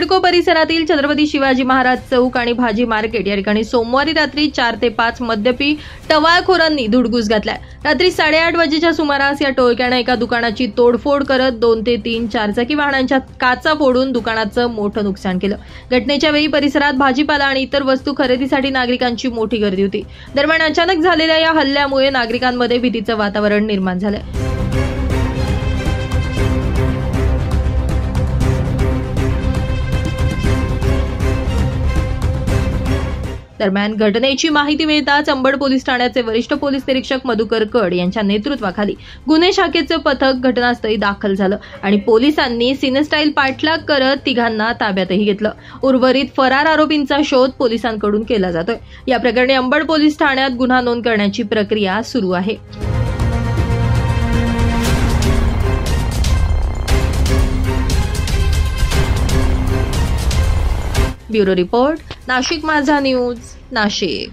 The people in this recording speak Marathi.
सिडको परिसरातील छत्रपती शिवाजी महाराज चौक आणि भाजी मार्केट या ठिकाणी सोमवारी रात्री 4 ते 5 मद्यपी टवाळखोरांनी धुडगूस घातलाय। रात्री 8:30 वाजेच्या सुमारास या टोळक्यानं एका दुकानाची तोडफोड करत 2 ते 3 चारचाकी वाहनांच्या काचा फोडून दुकानाचं मोठं नुकसान केलं। घटनेच्या वेळी परिसरात भाजीपाला आणि इतर वस्तू खरेदीसाठी नागरिकांची मोठी गर्दी होती। दरम्यान अचानक झालेल्या या हल्ल्यामुळे नागरिकांमध्ये भीतीचं वातावरण निर्माण झालंय। दरम्यान घटनेची माहिती मिळताच अंबड पोलीस ठाण्याचे वरिष्ठ पोलीस निरीक्षक मधुकर कड यांच्या नेतृत्वाखाली गुन्हे शाखेचे पथक घटनास्थळी दाखल झालं आणि पोलिसांनी सिनेस्टाईल पाठलाग करत तिघांना ताब्यातही घेतलं। उर्वरित फरार आरोपींचा शोध पोलिसांकडून केला जातोय। या प्रकरणी अंबड पोलीस ठाण्यात गुन्हा नोंद करण्याची प्रक्रिया सुरू आहे। ब्युरो रिपोर्ट, नाशिक माझा न्यूज, नाशिक।